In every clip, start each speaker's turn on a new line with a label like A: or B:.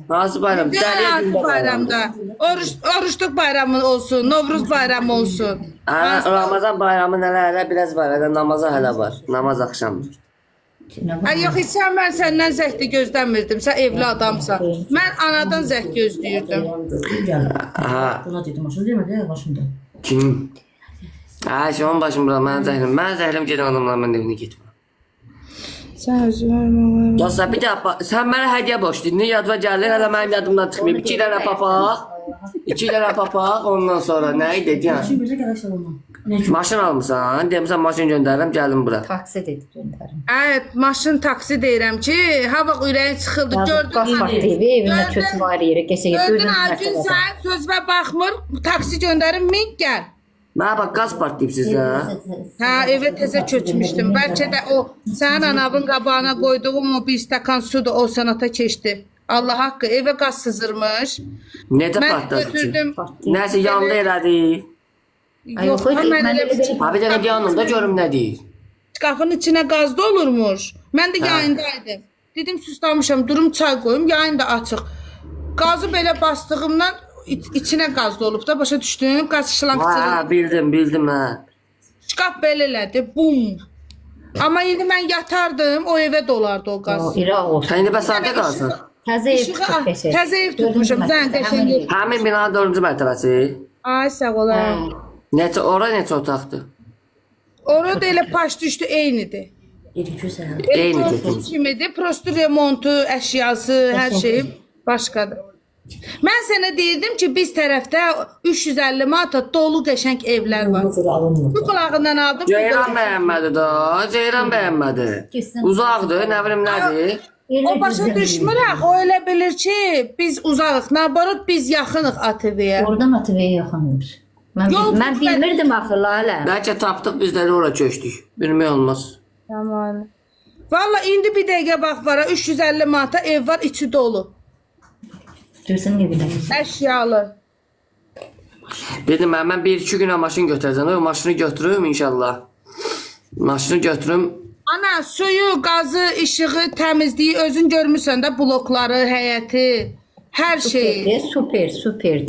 A: Hansı bayram?
B: Hansı bayramda? Oruçluq bayramı olsun, Novruz bayramı olsun.
A: Ramazan bayramı nələrlə biraz var. Namaza hələ var. Namaz axşamdır.
B: Yox, heç mən səndən zəhdi gözləmirdim. Sən evli adamsan. Mən anadan zəhd gözləyirdim.
C: Buna dedim, maşını demədi, başımda.
A: Kim? Onun başım bura, mən zəhlim. Mən zəhlim gedən adamlar, mən evinə getməm.
B: Sən özü vermə.
A: Dostlar, bir də, sən mənə hədiyə boşdun. Ne yadıma gəlir, hələ mənim yadımdan çıxmayıb. 2 dənə papaq. 2 dənə papaq, ondan sonra nə idi?
C: Maşın gözə gələk salondan.
A: Maşın almışsan, demişsən maşın göndərirəm, gəlim bura.
D: Taksi dedik göndərim.
B: Evet, maşın taksi deyirəm ki, ha bax ürəyin çıxıldı, gördün.
D: Qasbaq TV evinə köçüm var yeri, qəşəyə
B: gördün. Gün sən sözvə baxmır, taksi göndərim, min gəl.
A: Mənə bax, qaz partlayıb sizdə.
B: Hə, evə təzə köçmüşdüm. Bəlkə də o, sənin anavın qabağına qoyduğum o bir stəkan sudur, o sanata keçdi. Allah haqqı, evə qaz sızırmış.
A: Necə partladı ki? Nəsə yandı elədi.
B: Yox, mən elə bir şey.
A: Abi dənə yanında görüm nə deyir.
B: Qapının içinə qaz dolurmuş. Mən də yayındaydım. Dedim, suslamışam, durum çay qoyum, yayın da açıq. Qazı belə bastığımdan içinə qaz dolub da, başa düşdüm, qaz şılanqçılıq.
A: Bildim, hə.
B: Şkaf belə elədi, bum. Amma indi mən yatardım, o evə dolardı o qaz.
A: Sən indi bəs harada qalsın?
D: Təzə ev tutub qəşəng.
B: Təzə ev tutmuşum, sən qəşəng ev.
A: Həmin binanın 4-cü mərtəbəsi.
B: Ay, sağ ola.
A: Ora neçə otaqdır?
B: Orada elə paş düşdü, eynidir.
A: Eynidir.
B: Kimidir, prosto remontu, əşyası, hər şey başqadır. Mən sənə deyirdim ki, biz tərəfdə 350 manata dolu qəşəng evlər var. Bu qulağından aldım.
A: Ceyran bəyənmədi da, Ceyran bəyənmədi. Uzaqdır, nə bilim nədir?
B: O başa düşmürək, o elə bilir ki, biz uzaqıq, nabarot biz yaxınıq ATV-yə.
D: Oradan ATV-yə yaxınmış. Mən bilmirdim axı, Lalə.
A: Bəlkə tapdıq, biz də ora köçdük. Bilmək olmaz.
B: Tamam. Valla indi bir dəqiqə bax var, 350 manata ev var, içi dolu.
D: Görsən nə bilək.
B: Əşyalı.
A: Dedim, mən 1-2 günə maşın götürəcəm. O maşını götürüm inşallah. Maşını götürüm.
B: Ana, suyu, qazı, işığı, təmizliyi özün görmüsən də, blokları, həyəti, hər şeyi.
D: Superdir.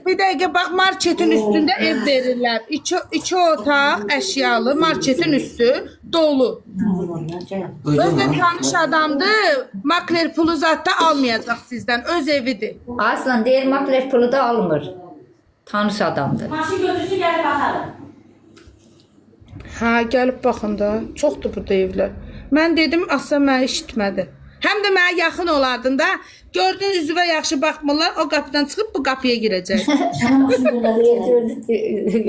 B: Bir dəqiqə bax, marketin üstündə ev verirlər. 2 otaq əşyalı, marketin üstü dolu. Özdə tanış adamdır, makler pulu zətdə almayacaq sizdən, öz evidir.
D: Aslan deyir, makler pulu da almır. Tanış adamdır.
C: Maşın götürsün, gəlib baxarım.
B: Hə, gəlib baxın da, çoxdur burada evlər. Mən dedim, aslan mənə işitmədi. Həm də mənə yaxın olardın da, gördün üzvə yaxşı baxmırlar, o qapıdan çıxıb bu qapıya girəcək.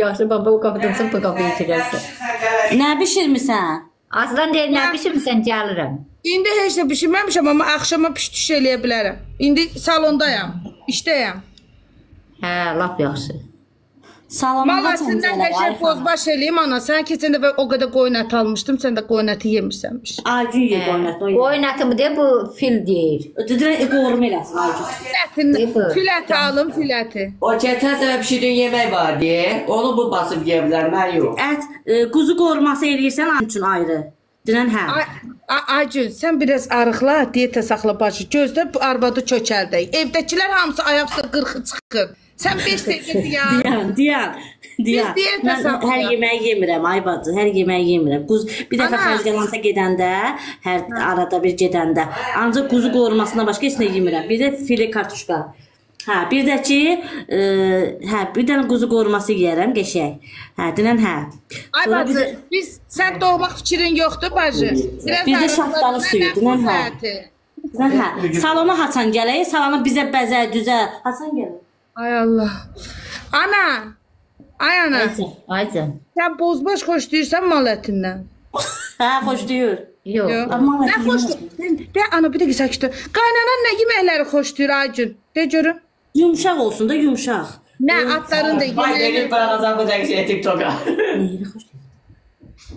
D: Yaxşı baba o qapıdan çıxıb bu qapıya girəcək.
C: Nə bişirmirsən?
D: Aslan deyir, nə bişirmirsən, gəlirəm.
B: İndi heç nə bişirməmişəm, amma axşama piş-tuş eləyə bilərəm. İndi salondayam, işdəyəm.
D: Hə, lap yaxşı.
B: Malasindən qəşəng bozbaş eləyim, ana. Sən keçən dəfə o qədər qoyun əti almışdım, sən də qoyun əti yemişsənmiş.
C: Acın ye qoyun əti.
D: Qoyun əti mi deyir, bu fil deyir.
C: Düdürən qoğurma eləsin, acın.
B: Fil əti alım, fil əti.
A: O keçən sənə pişirdiyin yemək var deyə, onu bu basıb yeyə bilər, mən yox.
C: Ət, quzu qoruması eləyirsən, an üçün ayrı. Dünən hə.
B: Acın, sən biraz arıqla, diyetə saxla bacı. Gözlə bu arvadı çökəldək. Evdəkilər hamısı ayaqsa qırxı çıxır. Sən 5 dəqiqə
C: deyən. Mən hər yeməyi yemirəm, ay bacı, hər yeməyi yemirəm. Bir dəfə xərcəlanta gedəndə, hər arada bir gedəndə, ancaq quzu qorumasından başqa heç nə yemirəm. Bir də fili kartuşka. Hə, bir də ki, bir dənə quzu qoruması yeyərəm, qəşəng. Hə, dinən hə.
B: Ay bacı, sən doğmaq fikrin yoxdur bacı.
C: Bir də şaftalı suyu, dinən hə. Dinən hə. Salona haçan gələk, salona bizə bəzə, düzə. Haçan gələk.
B: Ay Allah. Ana. Ay ana.
D: Aycan.
B: Sən bozbaş xoşlayırsan mal ətindən.
C: Hə, xoşlayır.
D: Yox.
B: Nə xoşlayır? De ana bir dəqiqə sakit ol. Qaynanan nə yeməkləri xoşlayır Aycın? De görüm.
C: Yumşaq olsun da yumşaq.
B: Nə atların da
A: Vay verir paranızdan bu dəqiqə TikToka.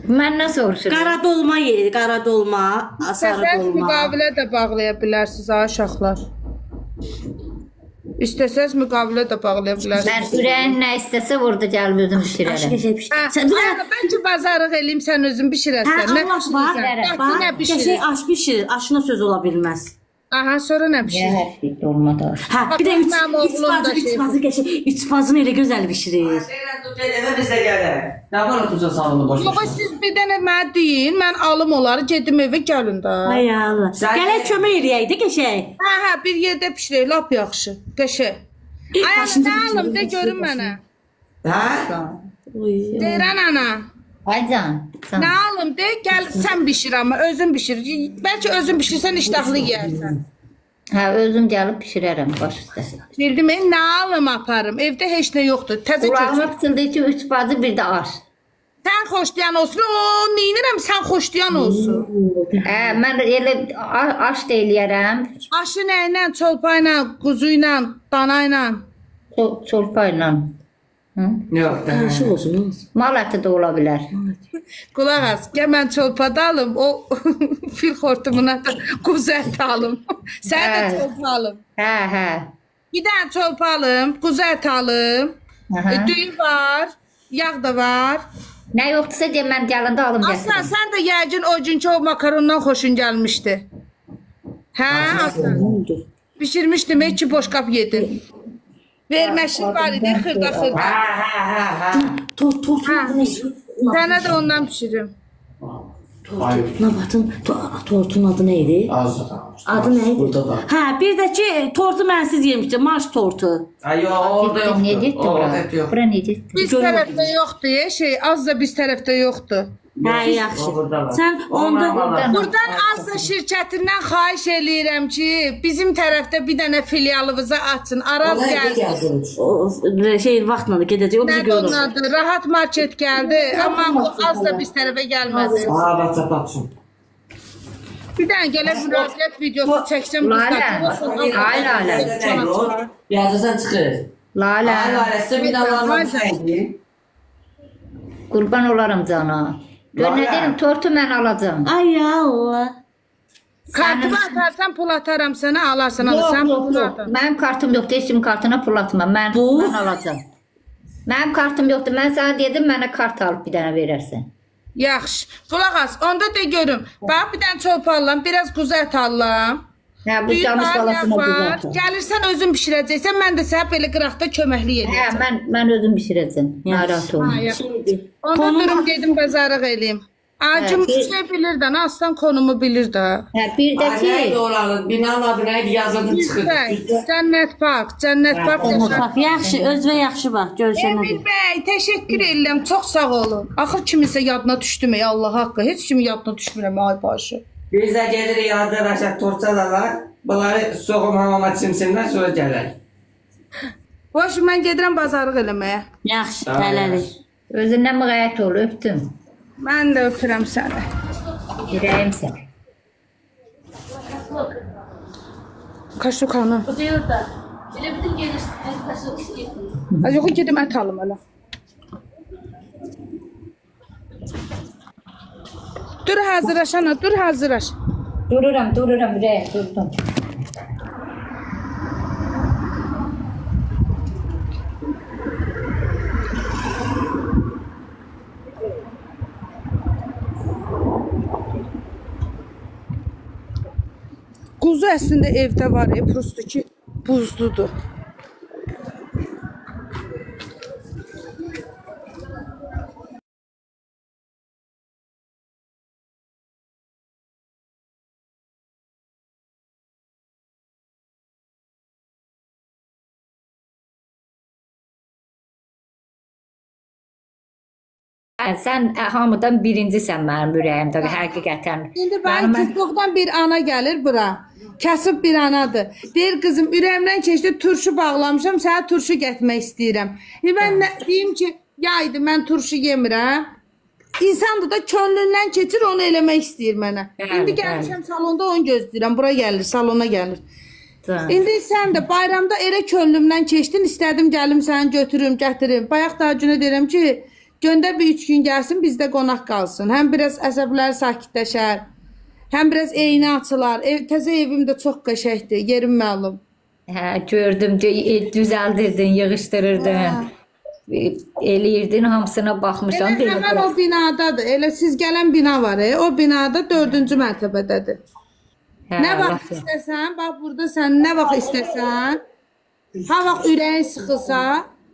D: Məndən soruşur.
C: Qara dolma yeyir, qara dolma, sarı dolma.
B: İstəsəz müqavilə də bağlaya bilərsiniz ha uşaqlar. İstəsəz müqavilə də bağlaya bilərsiniz.
D: Mən ürəyin nə istəsə orada gəlib özüm bişirərəm.
B: Bəlkə bazarlıq eləyim, sən özün bişirərsən. Nə bişirirsən?
C: Qəşəng aş bişirir, aşına söz ola bilməz.
B: Aha, sonra nə bişirir?
D: Hər şey dolmada.
C: Ha, bir de
B: Mənim oğlum da
C: üç bazı neyle güzel pişirir.
A: Biz də gələk. Nə var otursa salonu boş.
B: Yox, siz bir dənə mənə deyin, mən alım onları, gedim evə gəlin də.
C: Ay Allah. Gələk kömək eləyək də qəşəng.
B: Hə, bir yerdə bişirək, lap yaxşı. Qəşəng. Ay, nə alım de görün mənə.
A: Hə?
B: Deyirən ana.
D: Aycan.
B: Nə alım de, gəl sən bişir amma özün bişir. Bəlkə özün bişirsən iştahlı yeyərsən.
D: Hə, özüm gəlib bişirərəm baş üstə.
B: Bildim, nə alım aparım? Evdə heç nə yoxdur. Təzə
D: Qulağıma
B: köçür.
D: pıçıldı ki, 3 bacı bir də aş.
B: Sən xoşlayan olsun. O, neynirəm sən xoşlayan olsun.
D: Hə, mən elə aş da eləyərəm.
B: Aşı nə ilə, çolpa ilə, quzu ilə, dana ilə.
D: Çolpa ilə.
A: Yox, da.
C: Aşıq olsun.
D: Mal əti də ola bilər.
B: Qulaq as, gəl mən çolpa da alım, o fil xortumuna da quzu əti alım. Sən də çolpa alım.
D: Hə, hə.
B: Bir dənə çolpa alım, quzu əti alım. Düyü var, yağ da var.
D: Nə yoxdursa deyə mən gələndə alım
B: Aslan,
D: gətirim.
B: sən də yəqin o günkü o makarondan xoşun gəlmişdi. Hə, Aslan. Bişirmişdim, heç ki boşqab yedim. Verməşin var idi, xırda.
C: Tort
B: Sənə də ondan bişirim.
C: Nabatın tortun adı neydi? Adı neydi?
A: Burada var.
C: Ha, bir de ki tortu mən siz yemişdim. Marş tortu.
A: Ay, yox, orada yoxdur.
D: Nə getdi
A: Orada
D: bura?
A: yox.
D: Bura nə getdi?
B: Biz tərəfdə yoxdur, az da biz tərəfdə yoxdur.
C: Ha, yaxşı.
A: Orada var.
C: Sən onda
B: Buradan az da şirkətindən xahiş eləyirəm ki, bizim tərəfdə bir dənə filialımızı açın. Araz gəldi.
C: şey vaxtla da gedəcək. O bizi
B: Nədir
C: görür.
B: onun adı? Rahat market gəldi, amma o az da biz tərəfə gəlmədi.
A: Ha, WhatsApp atsın.
B: Bir dənə gələ müraciət videosu çəksəm
D: Lalə.
A: Yazırsan çıxır.
D: Lalə.
A: Lalə, sizə bir dənə saydı.
D: Qurban olaram cana. Gör nə deyim, tortu mən alacağım.
C: Ay Allah.
B: Kartımı atarsan pul ataram sənə, alarsan alırsan pul atar.
D: Mənim kartım yoxdur, heç kimin kartına pul atmam. Mən alacağım. Mənim kartım yoxdur. Mən sənə dedim, mənə kart alıb bir dənə verərsən.
B: Yaxşı. Qulaq as, onda de görüm. Bax bir dənə çolpa alıram, biraz quzu ət alıram.
D: Hə, bu camış balasına
B: var.
D: güzel.
B: Gəlirsən özün bişirəcəksən, mən də sənə belə qıraqda köməklik
D: Hə,
B: edəcəm.
D: mən özüm bişirəcəm. Narahat olma.
B: Onda durum gedim bazarıq eləyim. Acım şey bilir də, aslan konumu bilir də.
D: Hə, bir də ki,
A: Nəydi oranın? Binanın adı nəydi? Yazıldı çıxır.
B: Cənnət Park, Cənnət Park.
C: Bax, yaxşı, özünə yaxşı bax. Görüşənə.
B: Emil bəy, təşəkkür edirəm. Çox sağ olun. Axır kiminsə yadına düşdüm ey Allah haqqı. Heç kimin yadına düşmürəm ay başı.
A: Biz də gedirik yazda Rəşad Torçadalar. Bunları soğum hamama çimsinlər, sonra gələr.
B: Boş, mən gedirəm bazarlıq eləməyə.
C: Yaxşı, hələlik.
D: özündən müğayət ol, öpdüm.
B: Mən də öpürəm səni.
D: Ürəyim sən.
B: Kaşukanı.
E: O diyor da, elə bizim gelirsin, en taşı istiyor.
B: Yox, gedim ət alım elə. Dur hazırlaş ana, dur hazırlaş.
D: Dururam, ürəyim, durdum.
B: Quzu əslində evdə var, prosto ki buzludur.
D: Sən hamıdan birincisən mənim ürəyimdə, həqiqətən.
B: İndi bənim TikTokdan bir ana gəlir bura. Kasıb bir anadır. Deyir qızım, ürəyimdən keçdi, turşu bağlamışam, sənə turşu getmək istəyirəm. Mən deyim ki, yaydı, mən turşu yemirəm. İnsandır da könlündən keçir, onu eləmək istəyir mənə. İndi gəlmişəm salonda onu gözləyirəm. Bura gəlir, salona gəlir. İndi sən də bayramda elə könlümdən keçdin, istədim gəlim səni götürüm, gətirim. Bayaq daha günə deyirəm ki, göndər bir 3 gün gəlsin, bizdə qonaq qalsın. Həm biraz əsəblər sakitləşər, həm biraz eyni açılar. Təzə evim də çox qəşəkdir, yerim məlum.
D: Hə, gördüm, düzəldirdin, yığışdırırdın, eləyirdin, hamısına baxmışam.
B: Elə həmən o binadadır, elə siz gələn bina var, o binada 4-cü mərtəbədədir. Nə vaxt istəsən, bax burada sən nə vaxt istəsən, ha vaxt ürəyin sıxılsa,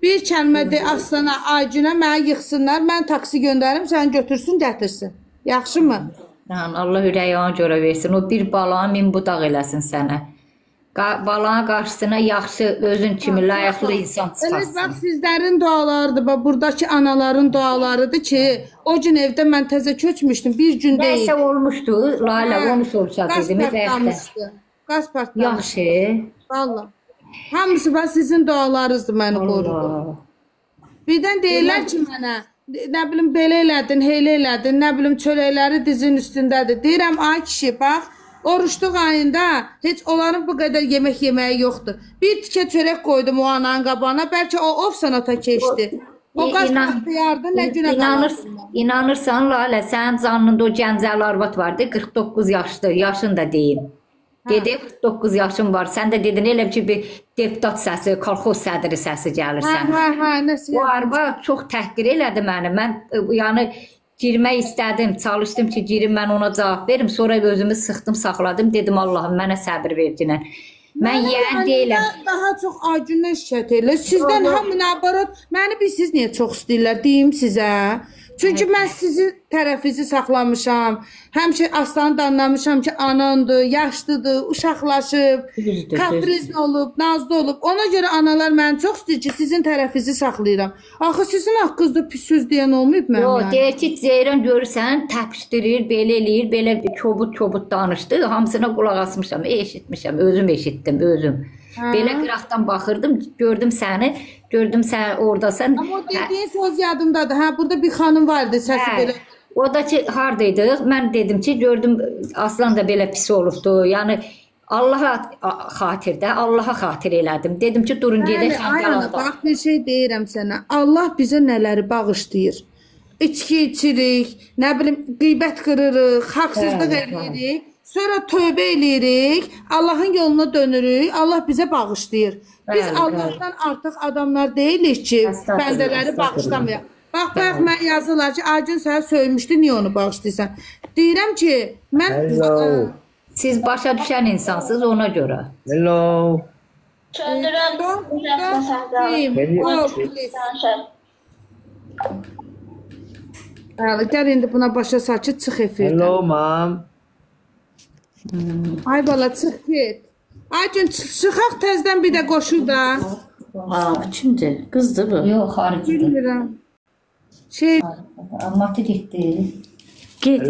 B: bir kəlmə de Aslana, Aygünə mənə yıxsınlar, mən taksi göndərim, səni götürsün, gətirsin. Yaxşımı?
D: Allah ürəyi ona görə versin. O bir balana min budaq eləsin sənə. Balana qarşısına yaxşı, özün kimi layıqlı insan çıxarsın.
B: Evet, bax sizlərin dualarıdır, bax buradakı anaların dualarıdır ki, o gün evdə mən təzə köçmüşdüm, bir gün deyil.
D: Nəysə olmuşdu, Lalə, onu soruşacaqdım.
B: Qaz partlamışdı. Qaz partlamışdı.
D: Yaxşı.
B: Valla. Hamısı bax sizin dualarınızdır məni qorudu. Birdən deyirlər ki mənə, nə bilim belə elədin, heylə elədin, nə bilim çörəkləri dizin üstündədir. Deyirəm, ay kişi, bax, oruçluq ayında heç onların bu qədər yemək yeməyi yoxdur. Bir tikə çörək qoydum o ananın qabağına, bəlkə o of sanata keçdi. O qaz partlayardı, nə günə qalardı.
D: İnanırsan, Lalə, sənin canında o gəncəli arvad vardı, 49 yaşın da deyim. Dedi, 49 yaşın var. Sən də dedin, elə ki, bir deputat səsi, kolxoz sədri səsi gəlirsən.
B: Nəsə.
D: O arva çox təhqir elədi məni. Mən, yəni, girmək istədim, çalışdım ki, girim, mən ona cavab verim. Sonra özümü sıxdım, saxladım. Dedim, Allahım, mənə səbir vercinən. Mən yiyən deyiləm.
B: Daha çox Aygündən şikayət edirlər. Sizdən hamına abarat. Məni siz niyə çox istəyirlər, deyim sizə. Çünki mən sizin tərəfinizi saxlamışam. Həmişə Aslanı da anlamışam ki, anandır, yaşlıdır, uşaqlaşıb, kaprizli olub, nazlı olub. Ona görə analar məni çox istəyir ki, sizin tərəfinizi saxlayıram. Axı sizin haqqınızda pis söz deyən olmayıb mənim.
D: Yox, deyir ki, Zeyran görürsən, təpişdirir, belə eləyir, belə kobud danışdı. Hamısına qulaq asmışam, eşitmişəm, özüm eşitdim, özüm. Belə qıraqdan baxırdım, gördüm səni oradasan.
B: Amma o dediyin söz yadımdadır. Hə, burada bir xanım vardı, səsi belə.
D: O da ki, hardaydıq? Mən dedim ki, gördüm Aslan da belə pis olubdu. Yəni, Allaha xatirdə, Allaha xatir elədim. Dedim ki, durun gedək Xəncəlanda.
B: Bax, bir şey deyirəm sənə. Allah bizə nələri bağışlayır. İçki içirik, nə bilim, qeybət qırırıq, haqsızlıq edirik. Sonra tövbə eləyirik, Allahın yoluna dönürük, Allah bizə bağışlayır. Biz Allahdan artıq adamlar deyilik ki, bəndələri bağışlamayaq. Bax, mən yazırlar ki, Aygün sənə söymüşdü, niyə onu bağışlayırsan? Deyirəm ki, mən...
D: Siz başa düşən insansınız ona görə.
F: Hello.
B: Gəl indi buna başa sakit çıx efirdən.
F: Hello, mom.
B: Ay bala, çıx get. Aygün, çıxaq təzdən bir də qoşur da.
C: Aa, kimdir? Qızdır bu?
D: Yox, xaricidir.
B: Bilmirəm.
D: Matı getdi.
C: Get.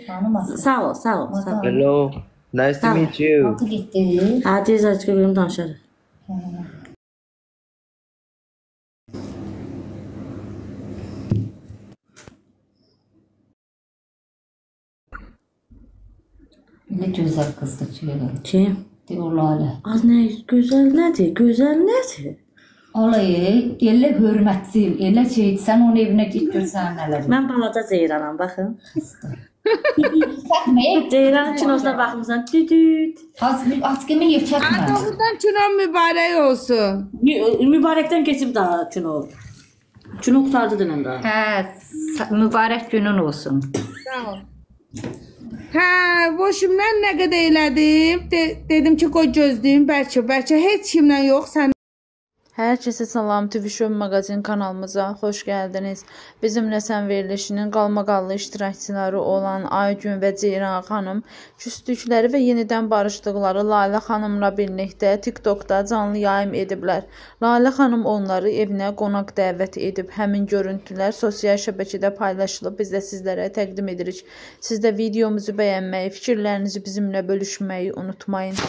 D: Tanımasın.
C: Sağ ol.
F: Hello. Nice to meet you.
D: Matı getdi.
C: Hadi zaten görüm danışarıq.
D: Ne gözəl qızdır ki.
C: Kim?
D: Deyir, Lalə.
C: Az nə, gözəl nədir? Gözəl nədir?
D: Alayı, elə hörmətsil, elə şeydir, sən onun evinə git görsən nələr.
C: Mən balaca Ceyranam, baxın.
D: Çəkmə.
C: Ceyran kinosuna baxmısan, düdüd.
D: Askımı yekətmə.
B: Doğrudan kinon mübarək olsun.
C: Mübarəkdən keçib daha kino. Kino qutardı dünən daha.
D: Hə, mübarək günün olsun.
B: Sağ ol. Hə, boşumdan nə qədər elədim. Dedim ki, qoy gözləyim, bəlkə heç kimlə yox, sən.
G: Herkese salam, TV Show Magazin kanalımıza hoş geldiniz. Bizimle Sən verilişinin qalmaqallı iştirakçıları olan Aygün və Ceyran xanım küstükləri və yenidən barışdıqları Lalə xanımla birlikdə TikTokda canlı yayım ediblər. Lalə xanım onları evinə qonaq dəvət edib. Həmin görüntülər sosial şəbəkədə paylaşılıb. Biz də sizlərə təqdim edirik. Siz də videomuzu bəyənməyi, fikirlərinizi bizimlə bölüşməyi unutmayın.